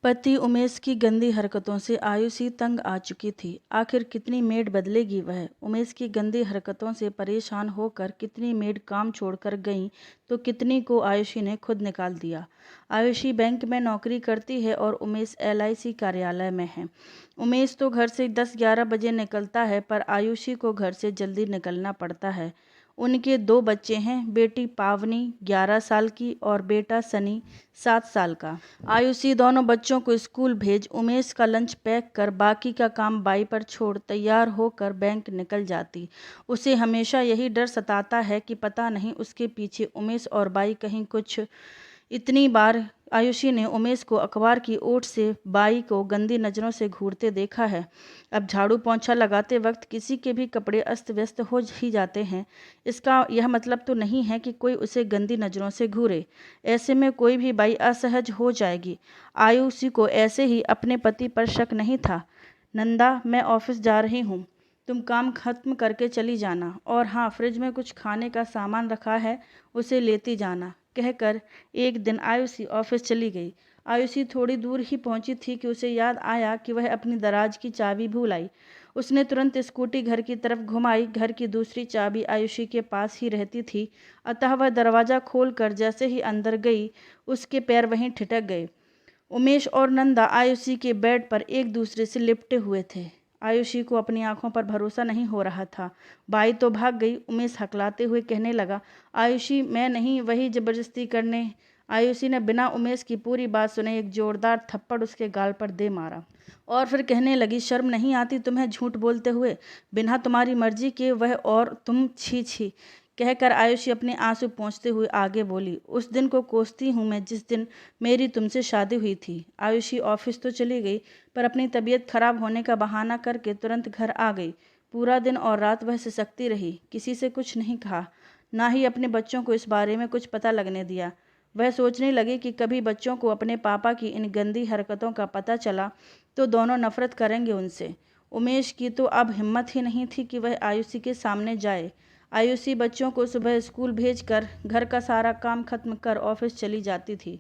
पति उमेश की गंदी हरकतों से आयुषी तंग आ चुकी थी। आखिर कितनी मेड बदलेगी वह। उमेश की गंदी हरकतों से परेशान होकर कितनी मेड काम छोड़कर गईं तो कितनी को आयुषी ने खुद निकाल दिया। आयुषी बैंक में नौकरी करती है और उमेश LIC कार्यालय में है। उमेश तो घर से 10-11 बजे निकलता है, पर आयुषी को घर से जल्दी निकलना पड़ता है। उनके 2 बच्चे हैं, बेटी पावनी 11 साल की और बेटा सनी 7 साल का। आयुषी दोनों बच्चों को स्कूल भेज उमेश का लंच पैक कर बाकी का काम बाई पर छोड़ तैयार होकर बैंक निकल जाती। उसे हमेशा यही डर सताता है कि पता नहीं उसके पीछे उमेश और बाई कहीं कुछ। इतनी बार आयुषी ने उमेश को अखबार की ओट से बाई को गंदी नज़रों से घूरते देखा है। अब झाड़ू पोंछा लगाते वक्त किसी के भी कपड़े अस्त व्यस्त हो ही जाते हैं। इसका यह मतलब तो नहीं है कि कोई उसे गंदी नज़रों से घूरे। ऐसे में कोई भी बाई असहज हो जाएगी। आयुषी को ऐसे ही अपने पति पर शक नहीं था। नंदा, मैं ऑफिस जा रही हूँ, तुम काम खत्म करके चली जाना, और हाँ, फ्रिज में कुछ खाने का सामान रखा है, उसे लेती जाना, कहकर एक दिन आयुषी ऑफिस चली गई। आयुषी थोड़ी दूर ही पहुंची थी कि उसे याद आया कि वह अपनी दराज की चाबी भूल आई। उसने तुरंत स्कूटी घर की तरफ घुमाई। घर की दूसरी चाबी आयुषी के पास ही रहती थी, अतः वह दरवाज़ा खोलकर जैसे ही अंदर गई, उसके पैर वहीं ठिठक गए। उमेश और नंदा आयुषी के बेड पर एक दूसरे से लिपटे हुए थे। आयुषी को अपनी आंखों पर भरोसा नहीं हो रहा था। बाई तो भाग गई। उमेश हकलाते हुए कहने लगा, आयुषी, मैं नहीं, वही जबरदस्ती करने। आयुषी ने बिना उमेश की पूरी बात सुने एक जोरदार थप्पड़ उसके गाल पर दे मारा और फिर कहने लगी, शर्म नहीं आती तुम्हें झूठ बोलते हुए, बिना तुम्हारी मर्जी के वह, और तुम, छी छी। कहकर आयुषी अपने आंसू पोंछते हुए आगे बोली, उस दिन को कोसती हूँ मैं जिस दिन मेरी तुमसे शादी हुई थी। आयुषी ऑफिस तो चली गई, पर अपनी तबीयत खराब होने का बहाना करके तुरंत घर आ गई। पूरा दिन और रात वह सिसकती रही, किसी से कुछ नहीं कहा, ना ही अपने बच्चों को इस बारे में कुछ पता लगने दिया। वह सोचने लगी कि कभी बच्चों को अपने पापा की इन गंदी हरकतों का पता चला तो दोनों नफरत करेंगे उनसे। उमेश की तो अब हिम्मत ही नहीं थी कि वह आयुषी के सामने जाए। आयुषी बच्चों को सुबह स्कूल भेजकर घर का सारा काम खत्म कर ऑफिस चली जाती थी।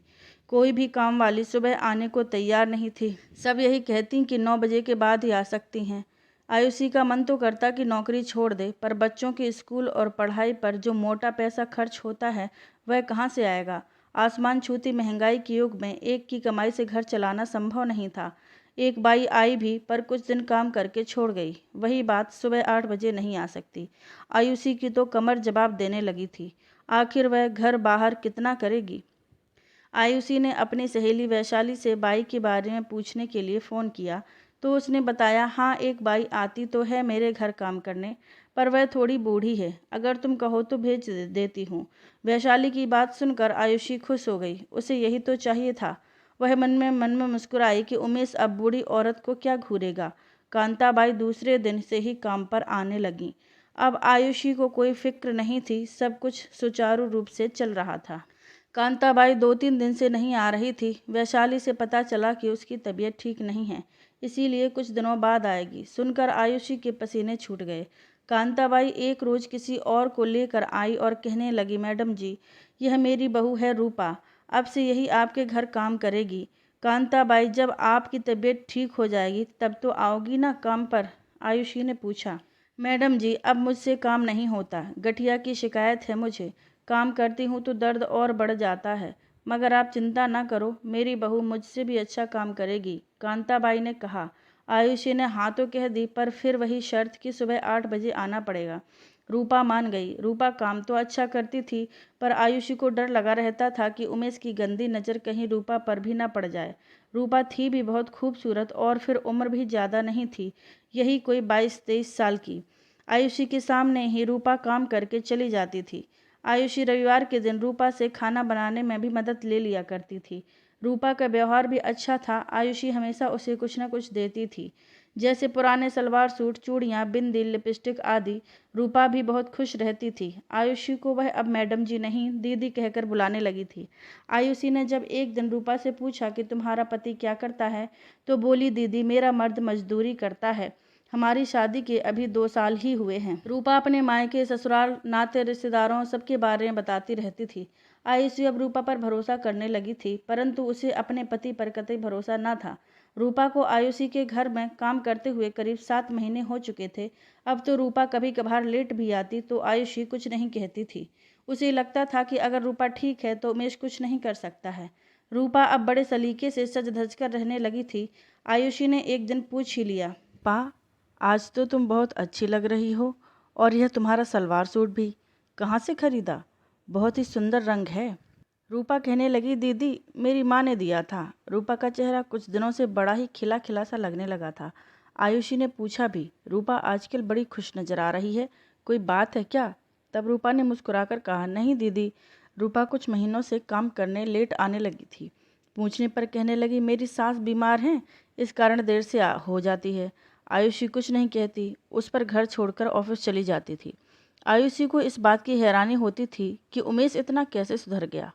कोई भी काम वाली सुबह आने को तैयार नहीं थी। सब यही कहती कि 9 बजे के बाद ही आ सकती हैं। आयुषी का मन तो करता कि नौकरी छोड़ दे, पर बच्चों के स्कूल और पढ़ाई पर जो मोटा पैसा खर्च होता है वह कहाँ से आएगा। आसमान छूती महंगाई के युग में एक की कमाई से घर चलाना संभव नहीं था। एक बाई आई भी, पर कुछ दिन काम करके छोड़ गई। वही बात, सुबह 8 बजे नहीं आ सकती। आयुषी की तो कमर जवाब देने लगी थी। आखिर वह घर बाहर कितना करेगी। आयुषी ने अपनी सहेली वैशाली से बाई के बारे में पूछने के लिए फ़ोन किया तो उसने बताया, हाँ, एक बाई आती तो है मेरे घर काम करने, पर वह थोड़ी बूढ़ी है, अगर तुम कहो तो भेज देती हूँ। वैशाली की बात सुनकर आयुषी खुश हो गई। उसे यही तो चाहिए था। वह मन में मुस्कुराई कि उमेश अब बूढ़ी औरत को क्या घूरेगा। कांताबाई दूसरे दिन से ही काम पर आने लगी। अब आयुषी को कोई फिक्र नहीं थी, सब कुछ सुचारू रूप से चल रहा था। कांताबाई 2-3 दिन से नहीं आ रही थी। वैशाली से पता चला कि उसकी तबीयत ठीक नहीं है, इसीलिए कुछ दिनों बाद आएगी। सुनकर आयुषी के पसीने छूट गए। कांताबाई एक रोज किसी और को लेकर आई और कहने लगी, मैडम जी, यह मेरी बहू है रूपा, अब से यही आपके घर काम करेगी। कांताबाई, जब आपकी तबीयत ठीक हो जाएगी तब तो आओगी ना काम पर। आयुषी ने पूछा। मैडम जी, अब मुझसे काम नहीं होता, गठिया की शिकायत है मुझे, काम करती हूँ तो दर्द और बढ़ जाता है, मगर आप चिंता ना करो, मेरी बहू मुझसे भी अच्छा काम करेगी, कांताबाई ने कहा। आयुषी ने हाँ तो कह दी, पर फिर वही शर्त कि सुबह 8 बजे आना पड़ेगा। रूपा मान गई। रूपा काम तो अच्छा करती थी, पर आयुषी को डर लगा रहता था कि उमेश की गंदी नज़र कहीं रूपा पर भी ना पड़ जाए। रूपा थी भी बहुत खूबसूरत और फिर उम्र भी ज़्यादा नहीं थी, यही कोई 22-23 साल की। आयुषी के सामने ही रूपा काम करके चली जाती थी। आयुषी रविवार के दिन रूपा से खाना बनाने में भी मदद ले लिया करती थी। रूपा का व्यवहार भी अच्छा था। आयुषी हमेशा उसे कुछ न कुछ देती थी, जैसे पुराने सलवार सूट, चूड़ियाँ, बिंदी, लिपस्टिक आदि। रूपा भी बहुत खुश रहती थी। आयुषी को वह अब मैडम जी नहीं, दीदी कहकर बुलाने लगी थी। आयुषी ने जब एक दिन रूपा से पूछा कि तुम्हारा पति क्या करता है, तो बोली, दीदी, मेरा मर्द मजदूरी करता है, हमारी शादी के अभी 2 साल ही हुए हैं। रूपा अपने मायके, ससुराल, नाते रिश्तेदारों सबके बारे में बताती रहती थी। आयुषी अब रूपा पर भरोसा करने लगी थी, परंतु उसे अपने पति पर कतई भरोसा न था। रूपा को आयुषी के घर में काम करते हुए करीब 7 महीने हो चुके थे। अब तो रूपा कभी कभार लेट भी आती तो आयुषी कुछ नहीं कहती थी। उसे लगता था कि अगर रूपा ठीक है तो उमेश कुछ नहीं कर सकता है। रूपा अब बड़े सलीके से सज धज कर रहने लगी थी। आयुषी ने एक दिन पूछ ही लिया, पा, आज तो तुम बहुत अच्छी लग रही हो, और यह तुम्हारा सलवार सूट भी कहाँ से खरीदा? बहुत ही सुंदर रंग है। रूपा कहने लगी, दीदी, मेरी माँ ने दिया था। रूपा का चेहरा कुछ दिनों से बड़ा ही खिला खिला सा लगने लगा था। आयुषी ने पूछा भी, रूपा आजकल बड़ी खुश नजर आ रही है, कोई बात है क्या? तब रूपा ने मुस्कुराकर कहा, नहीं दीदी। रूपा कुछ महीनों से काम करने लेट आने लगी थी। पूछने पर कहने लगी, मेरी सास बीमार हैं, इस कारण देर से हो जाती है। आयुषी कुछ नहीं कहती, उस पर घर छोड़कर ऑफिस चली जाती थी। आयुषी को इस बात की हैरानी होती थी कि उमेश इतना कैसे सुधर गया।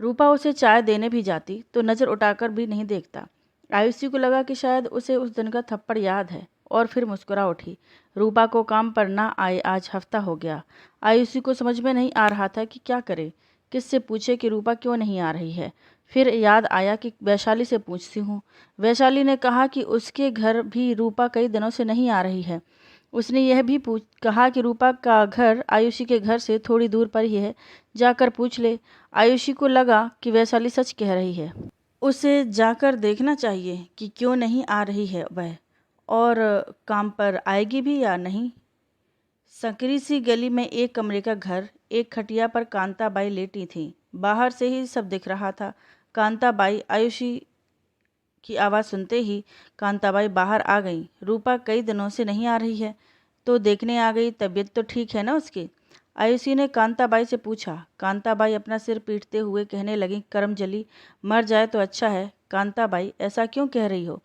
रूपा उसे चाय देने भी जाती तो नज़र उठाकर भी नहीं देखता। आयुषी को लगा कि शायद उसे उस दिन का थप्पड़ याद है, और फिर मुस्कुरा उठी। रूपा को काम पर ना आए आज हफ्ता हो गया। आयुषी को समझ में नहीं आ रहा था कि क्या करे, किससे पूछे कि रूपा क्यों नहीं आ रही है। फिर याद आया कि वैशाली से पूछती हूँ। वैशाली ने कहा कि उसके घर भी रूपा कई दिनों से नहीं आ रही है। उसने यह भी कहा कि रूपा का घर आयुषी के घर से थोड़ी दूर पर ही है, जाकर पूछ ले। आयुषी को लगा कि वैशाली सच कह रही है, उसे जाकर देखना चाहिए कि क्यों नहीं आ रही है वह, और काम पर आएगी भी या नहीं। संकरी सी गली में एक कमरे का घर, एक खटिया पर कांताबाई लेटी थी। बाहर से ही सब दिख रहा था। कांताबाई, आयुषी की आवाज़ सुनते ही कांताबाई बाहर आ गई। रूपा कई दिनों से नहीं आ रही है तो देखने आ गई, तबीयत तो ठीक है ना उसकी? आयुषी ने कांताबाई से पूछा। कांताबाई अपना सिर पीटते हुए कहने लगी, करमजली, मर जाए तो अच्छा है। कांताबाई, ऐसा क्यों कह रही हो?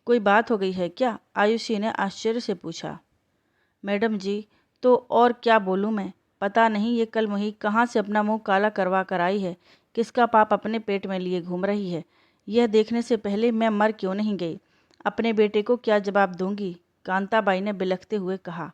कोई बात हो गई है क्या? आयुषी ने आश्चर्य से पूछा। मैडम जी, तो और क्या बोलूँ मैं? पता नहीं ये कल मुही कहाँ से अपना मुंह काला करवा कर आई है, किसका पाप अपने पेट में लिए घूम रही है। यह देखने से पहले मैं मर क्यों नहीं गई। अपने बेटे को क्या जवाब दूंगी? कांताबाई ने बिलखते हुए कहा।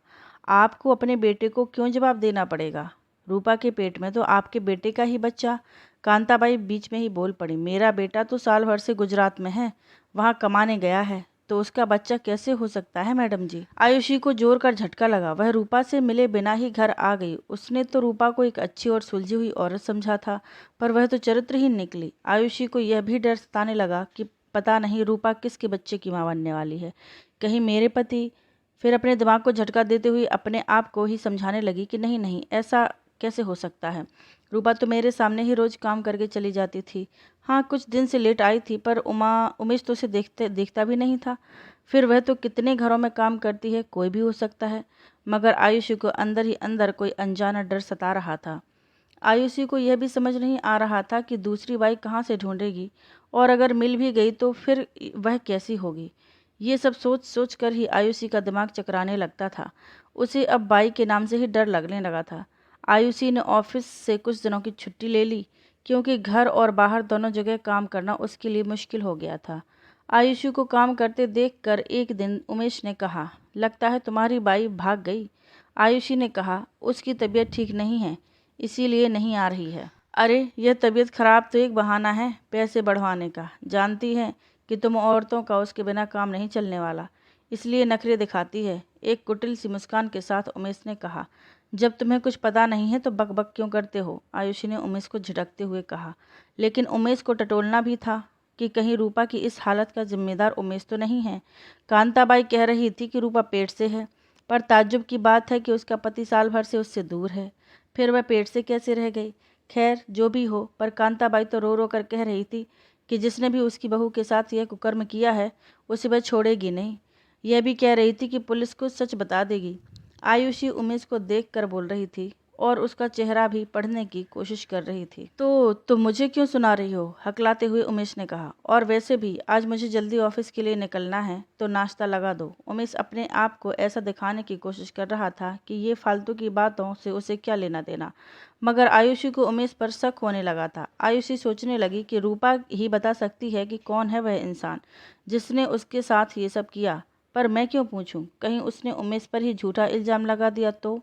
आपको अपने बेटे को क्यों जवाब देना पड़ेगा? रूपा के पेट में तो आपके बेटे का ही बच्चा। कांताबाई बीच में ही बोल पड़ी, मेरा बेटा तो साल भर से गुजरात में है, वहाँ कमाने गया है, तो उसका बच्चा कैसे हो सकता है मैडम जी? आयुषी को जोर का झटका लगा। वह रूपा से मिले बिना ही घर आ गई। उसने तो रूपा को एक अच्छी और सुलझी हुई औरत समझा था, पर वह तो चरित्रहीन निकली। आयुषी को यह भी डर सताने लगा कि पता नहीं रूपा किसके बच्चे की मां बनने वाली है, कहीं मेरे पति। फिर अपने दिमाग को झटका देते हुए अपने आप को ही समझाने लगी कि नहीं नहीं, ऐसा कैसे हो सकता है। रूपा तो मेरे सामने ही रोज काम करके चली जाती थी। हाँ, कुछ दिन से लेट आई थी, पर उमेश तो उसे देखता भी नहीं था। फिर वह तो कितने घरों में काम करती है, कोई भी हो सकता है। मगर आयुषी को अंदर ही अंदर कोई अनजाना डर सता रहा था। आयुषी को यह भी समझ नहीं आ रहा था कि दूसरी बाई कहाँ से ढूंढेगी, और अगर मिल भी गई तो फिर वह कैसी होगी। ये सब सोच सोच कर ही आयुषी का दिमाग चकराने लगता था। उसे अब बाई के नाम से ही डर लगने लगा था। आयुषी ने ऑफिस से कुछ दिनों की छुट्टी ले ली, क्योंकि घर और बाहर दोनों जगह काम करना उसके लिए मुश्किल हो गया था। आयुषी को काम करते देखकर एक दिन उमेश ने कहा, लगता है तुम्हारी बाई भाग गई। आयुषी ने कहा, उसकी तबीयत ठीक नहीं है, इसीलिए नहीं आ रही है। अरे, यह तबीयत खराब तो एक बहाना है पैसे बढ़वाने का। जानती है कि तुम औरतों का उसके बिना काम नहीं चलने वाला, इसलिए नखरे दिखाती है। एक कुटिल सी मुस्कान के साथ उमेश ने कहा, जब तुम्हें कुछ पता नहीं है तो बक बक क्यों करते हो? आयुषी ने उमेश को झिड़कते हुए कहा। लेकिन उमेश को टटोलना भी था कि कहीं रूपा की इस हालत का जिम्मेदार उमेश तो नहीं है। कांताबाई कह रही थी कि रूपा पेट से है, पर ताज्जुब की बात है कि उसका पति साल भर से उससे दूर है, फिर वह पेट से कैसे रह गई? खैर, जो भी हो, पर कांताबाई तो रो रो कर कह रही थी कि जिसने भी उसकी बहू के साथ यह कुकर्म किया है उसे वह छोड़ेगी नहीं। यह भी कह रही थी कि पुलिस को सच बता देगी। आयुषी उमेश को देख कर बोल रही थी और उसका चेहरा भी पढ़ने की कोशिश कर रही थी। तो मुझे क्यों सुना रही हो? हकलाते हुए उमेश ने कहा। और वैसे भी आज मुझे जल्दी ऑफिस के लिए निकलना है, तो नाश्ता लगा दो। उमेश अपने आप को ऐसा दिखाने की कोशिश कर रहा था कि ये फालतू की बातों से उसे क्या लेना देना, मगर आयुषी को उमेश पर शक होने लगा था। आयुषी सोचने लगी कि रूपा ही बता सकती है कि कौन है वह इंसान जिसने उसके साथ ये सब किया, पर मैं क्यों पूछूं? कहीं उसने उमेश पर ही झूठा इल्जाम लगा दिया तो?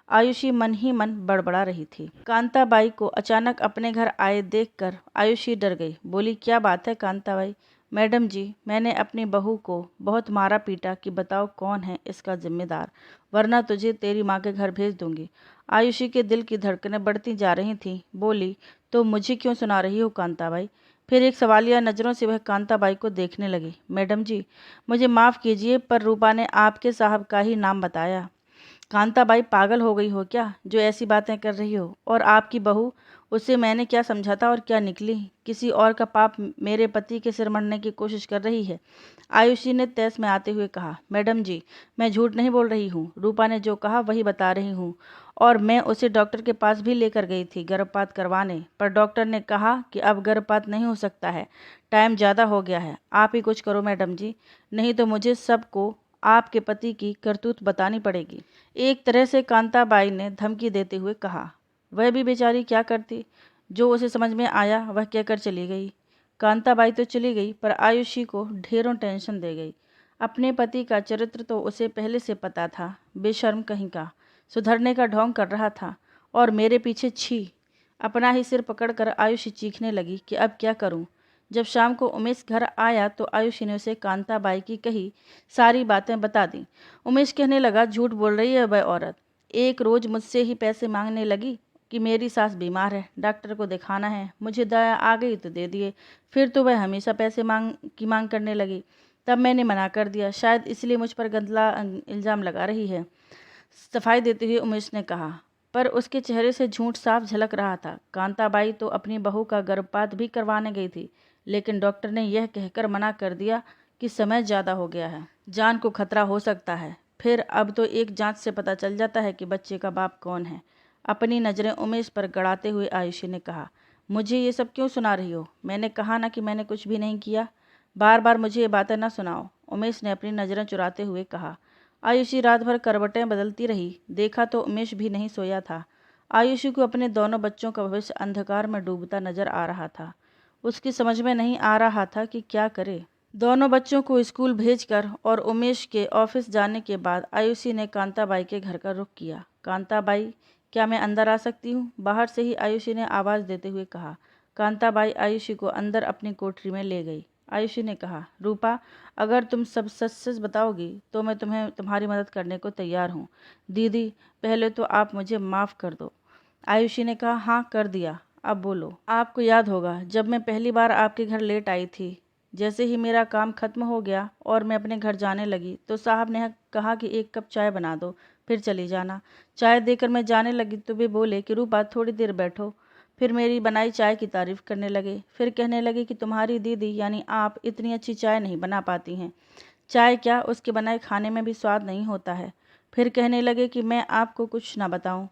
आयुषी मन ही मन बड़बड़ा रही थी। कांताबाई को अचानक अपने घर आए देखकर आयुषी डर गई। बोली, क्या बात है कांताबाई? मैडम जी, मैंने अपनी बहू को बहुत मारा पीटा कि बताओ कौन है इसका जिम्मेदार, वरना तुझे तेरी माँ के घर भेज दूंगी। आयुषी के दिल की धड़कनें बढ़ती जा रही थीं। बोली, तो मुझे क्यों सुना रही हो कांताबाई? फिर एक सवालिया नज़रों से वह कांताबाई को देखने लगी। मैडम जी, मुझे माफ़ कीजिए, पर रूपा ने आपके साहब का ही नाम बताया। कांताबाई, पागल हो गई हो क्या जो ऐसी बातें कर रही हो? और आपकी बहू, उसे मैंने क्या समझा था और क्या निकली? किसी और का पाप मेरे पति के सिर मढ़ने की कोशिश कर रही है। आयुषी ने तैस में आते हुए कहा। मैडम जी, मैं झूठ नहीं बोल रही हूँ। रूपा ने जो कहा वही बता रही हूँ, और मैं उसे डॉक्टर के पास भी लेकर गई थी गर्भपात करवाने, पर डॉक्टर ने कहा कि अब गर्भपात नहीं हो सकता है, टाइम ज़्यादा हो गया है। आप ही कुछ करो मैडम जी, नहीं तो मुझे सबको आपके पति की करतूत बतानी पड़ेगी। एक तरह से कांताबाई ने धमकी देते हुए कहा। वह भी बेचारी क्या करती, जो उसे समझ में आया वह कहकर चली गई। कांताबाई तो चली गई, पर आयुषी को ढेरों टेंशन दे गई। अपने पति का चरित्र तो उसे पहले से पता था, बेशर्म कहीं का, सुधरने का ढोंग कर रहा था, और मेरे पीछे छी। अपना ही सिर पकड़कर आयुषी चीखने लगी कि अब क्या करूं। जब शाम को उमेश घर आया तो आयुषी ने उसे कांताबाई की कही सारी बातें बता दी। उमेश कहने लगा, झूठ बोल रही है वह औरत। एक रोज मुझसे ही पैसे मांगने लगी कि मेरी सास बीमार है, डॉक्टर को दिखाना है। मुझे दया आ गई तो दे दिए, फिर तो वह हमेशा पैसे मांग करने लगी। तब मैंने मना कर दिया, शायद इसलिए मुझ पर गंदा इल्ज़ाम लगा रही है। सफाई देते हुए उमेश ने कहा, पर उसके चेहरे से झूठ साफ झलक रहा था। कांताबाई तो अपनी बहू का गर्भपात भी करवाने गई थी, लेकिन डॉक्टर ने यह कहकर मना कर दिया कि समय ज़्यादा हो गया है, जान को खतरा हो सकता है। फिर अब तो एक जांच से पता चल जाता है कि बच्चे का बाप कौन है। अपनी नज़रें उमेश पर गड़ाते हुए आयुषी ने कहा, मुझे ये सब क्यों सुना रही हो? मैंने कहा ना कि मैंने कुछ भी नहीं किया। बार बार मुझे ये बातें न सुनाओ, उमेश ने अपनी नज़रें चुराते हुए कहा। आयुषी रात भर करवटें बदलती रही। देखा तो उमेश भी नहीं सोया था। आयुषी को अपने दोनों बच्चों का भविष्य अंधकार में डूबता नजर आ रहा था। उसकी समझ में नहीं आ रहा था कि क्या करे। दोनों बच्चों को स्कूल भेजकर और उमेश के ऑफिस जाने के बाद आयुषी ने कांताबाई के घर का रुख किया। कांताबाई, क्या मैं अंदर आ सकती हूँ? बाहर से ही आयुषी ने आवाज़ देते हुए कहा। कांताबाई आयुषी को अंदर अपनी कोठरी में ले गई। आयुषी ने कहा, रूपा, अगर तुम सब सच सच बताओगी तो मैं तुम्हारी मदद करने को तैयार हूँ। दीदी, पहले तो आप मुझे माफ़ कर दो। आयुषी ने कहा, हाँ कर दिया, अब बोलो। आपको याद होगा जब मैं पहली बार आपके घर लेट आई थी, जैसे ही मेरा काम खत्म हो गया और मैं अपने घर जाने लगी तो साहब ने कहा कि एक कप चाय बना दो, फिर चली जाना। चाय देकर मैं जाने लगी तो वे बोले कि रूपा थोड़ी देर बैठो। फिर मेरी बनाई चाय की तारीफ करने लगे। फिर कहने लगे कि तुम्हारी दीदी यानी आप इतनी अच्छी चाय नहीं बना पाती हैं। चाय क्या, उसके बनाए खाने में भी स्वाद नहीं होता है। फिर कहने लगे कि मैं आपको कुछ ना बताऊं।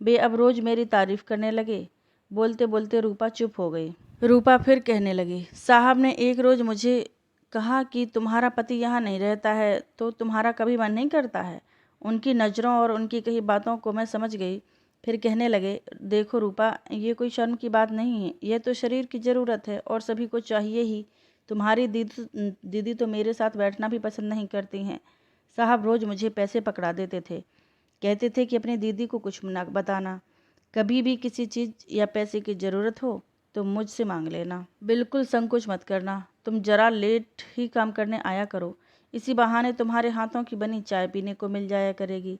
वे अब रोज़ मेरी तारीफ करने लगे। बोलते बोलते रूपा चुप हो गई। रूपा फिर कहने लगी, साहब ने एक रोज़ मुझे कहा कि तुम्हारा पति यहाँ नहीं रहता है तो तुम्हारा कभी मन नहीं करता है। उनकी नज़रों और उनकी कही बातों को मैं समझ गई। फिर कहने लगे, देखो रूपा, ये कोई शर्म की बात नहीं है, यह तो शरीर की ज़रूरत है और सभी को चाहिए ही। तुम्हारी दीदी तो मेरे साथ बैठना भी पसंद नहीं करती हैं। साहब रोज़ मुझे पैसे पकड़ा देते थे, कहते थे कि अपनी दीदी को कुछ ना बताना, कभी भी किसी चीज़ या पैसे की ज़रूरत हो तो मुझसे मांग लेना, बिल्कुल संकोच मत करना। तुम जरा लेट ही काम करने आया करो, इसी बहाने तुम्हारे हाथों की बनी चाय पीने को मिल जाया करेगी।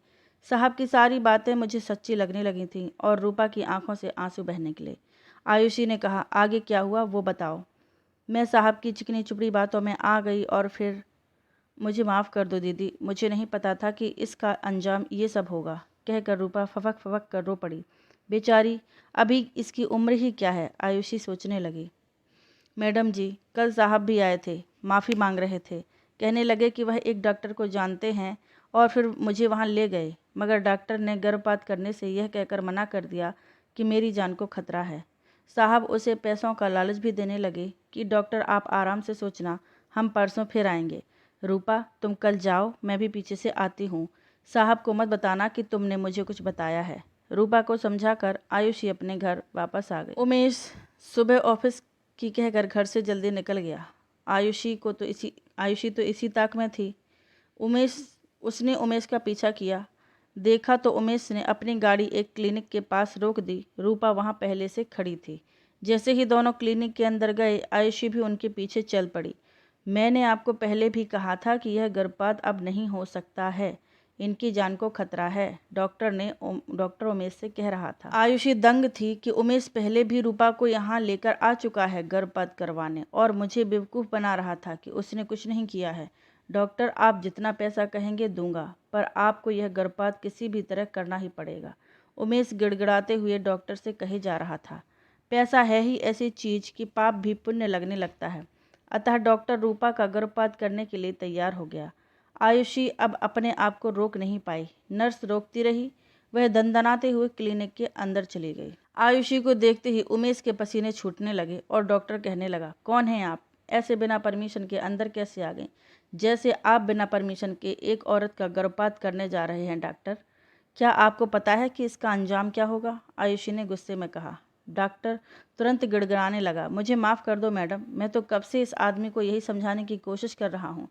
साहब की सारी बातें मुझे सच्ची लगने लगी थीं और रूपा की आंखों से आंसू बहने लगे। आयुषी ने कहा, आगे क्या हुआ वो बताओ। मैं साहब की चिकनी चुपड़ी बातों में आ गई और फिर मुझे माफ़ कर दो दीदी, मुझे नहीं पता था कि इसका अंजाम ये सब होगा, कहकर रूपा फफक फफक कर रो पड़ी। बेचारी, अभी इसकी उम्र ही क्या है, आयुषी सोचने लगी। मैडम जी, कल साहब भी आए थे, माफ़ी मांग रहे थे। कहने लगे कि वह एक डॉक्टर को जानते हैं और फिर मुझे वहाँ ले गए, मगर डॉक्टर ने गर्भपात करने से यह कहकर मना कर दिया कि मेरी जान को खतरा है। साहब उसे पैसों का लालच भी देने लगे कि डॉक्टर आप आराम से सोचना, हम परसों फिर आएंगे। रूपा, तुम कल जाओ, मैं भी पीछे से आती हूँ। साहब को मत बताना कि तुमने मुझे कुछ बताया है। रूपा को समझाकर आयुषी अपने घर वापस आ गई। उमेश सुबह ऑफिस की कहकर घर से जल्दी निकल गया। आयुषी तो इसी ताक में थी। उसने उमेश का पीछा किया। देखा तो उमेश ने अपनी गाड़ी एक क्लिनिक के पास रोक दी। रूपा वहां पहले से खड़ी थी। जैसे ही दोनों क्लिनिक के अंदर गए, आयुषी भी उनके पीछे चल पड़ी। मैंने आपको पहले भी कहा था कि यह गर्भपात अब नहीं हो सकता है, इनकी जान को खतरा है, डॉक्टर उमेश से कह रहा था। आयुषी दंग थी कि उमेश पहले भी रूपा को यहाँ लेकर आ चुका है गर्भपात करवाने, और मुझे बेवकूफ़ बना रहा था कि उसने कुछ नहीं किया है। डॉक्टर, आप जितना पैसा कहेंगे दूंगा, पर आपको यह गर्भपात किसी भी तरह करना ही पड़ेगा, उमेश गिड़गिड़ाते हुए डॉक्टर से कहे जा रहा था। पैसा है ही ऐसी चीज कि पाप भी पुण्य लगने लगता है। अतः डॉक्टर रूपा का गर्भपात करने के लिए तैयार हो गया। आयुषी अब अपने आप को रोक नहीं पाई। नर्स रोकती रही। वह दंदनाते हुए क्लिनिक के अंदर चली गई। आयुषी को देखते ही उमेश के पसीने छूटने लगे और डॉक्टर कहने लगा, कौन हैं आप? ऐसे बिना परमिशन के अंदर कैसे आ गए? जैसे आप बिना परमिशन के एक औरत का गर्भपात करने जा रहे हैं डॉक्टर। क्या आपको पता है कि इसका अंजाम क्या होगा? आयुषी ने गुस्से में कहा। डॉक्टर तुरंत गिड़गिड़ाने लगा, मुझे माफ़ कर दो मैडम, मैं तो कब से इस आदमी को यही समझाने की कोशिश कर रहा हूँ।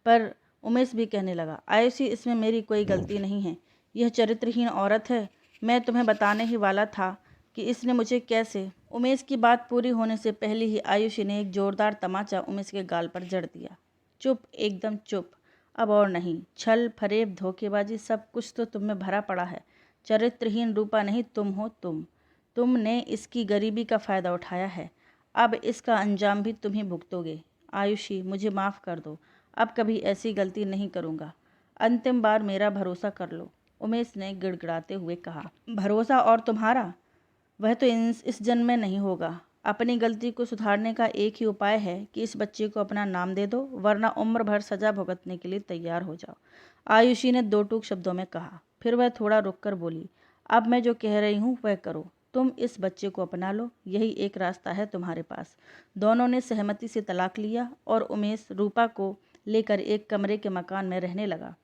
पर उमेश भी कहने लगा, आयुषी, इसमें मेरी कोई गलती नहीं है, यह चरित्रहीन औरत है। मैं तुम्हें बताने ही वाला था कि इसने मुझे कैसे। उमेश की बात पूरी होने से पहले ही आयुषी ने एक जोरदार तमाचा उमेश के गाल पर जड़ दिया। चुप, एकदम चुप, अब और नहीं। छल, फरेब, धोखेबाजी, सब कुछ तो तुम में भरा पड़ा है। चरित्रहीन रूपा नहीं, तुम हो तुम। तुमने इसकी गरीबी का फ़ायदा उठाया है, अब इसका अंजाम भी तुम ही भुगतोगे। आयुषी, मुझे माफ़ कर दो, अब कभी ऐसी गलती नहीं करूँगा। अंतिम बार मेरा भरोसा कर लो, उमेश ने गिड़गिड़ाते हुए कहा। भरोसा और तुम्हारा? वह तो इस जन्म में नहीं होगा। अपनी गलती को सुधारने का एक ही उपाय है कि इस बच्चे को अपना नाम दे दो, वरना उम्र भर सजा भुगतने के लिए तैयार हो जाओ, आयुषी ने दो टूक शब्दों में कहा। फिर वह थोड़ा रुककर बोली, अब मैं जो कह रही हूँ वह करो। तुम इस बच्चे को अपना लो, यही एक रास्ता है तुम्हारे पास। दोनों ने सहमति से तलाक लिया और उमेश रूपा को लेकर एक कमरे के मकान में रहने लगा।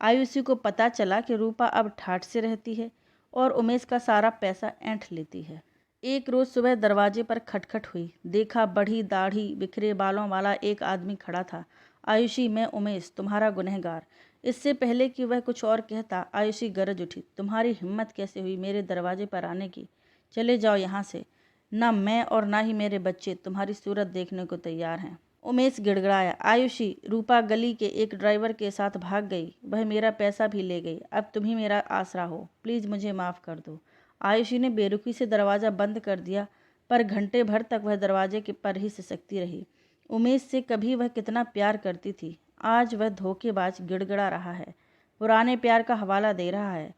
आयुषी को पता चला कि रूपा अब ठाठ से रहती है और उमेश का सारा पैसा ऐंठ लेती है। एक रोज सुबह दरवाजे पर खटखट हुई। देखा, बड़ी दाढ़ी, बिखरे बालों वाला एक आदमी खड़ा था। आयुषी, मैं उमेश, तुम्हारा गुनहगार। इससे पहले कि वह कुछ और कहता, आयुषी गरज उठी, तुम्हारी हिम्मत कैसे हुई मेरे दरवाजे पर आने की? चले जाओ यहाँ से, न मैं और ना ही मेरे बच्चे तुम्हारी सूरत देखने को तैयार हैं। उमेश गिड़गिड़ाया। आयुषी, रूपा गली के एक ड्राइवर के साथ भाग गई, वह मेरा पैसा भी ले गई, अब तुम ही मेरा आसरा हो, प्लीज़ मुझे माफ़ कर दो। आयुषी ने बेरुखी से दरवाज़ा बंद कर दिया, पर घंटे भर तक वह दरवाजे के पर ही सिसकती रही। उमेश से कभी वह कितना प्यार करती थी, आज वह धोखेबाज गिड़गिड़ा रहा है, पुराने प्यार का हवाला दे रहा है,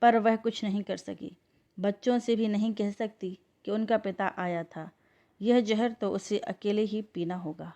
पर वह कुछ नहीं कर सकी। बच्चों से भी नहीं कह सकती कि उनका पिता आया था। यह जहर तो उसे अकेले ही पीना होगा।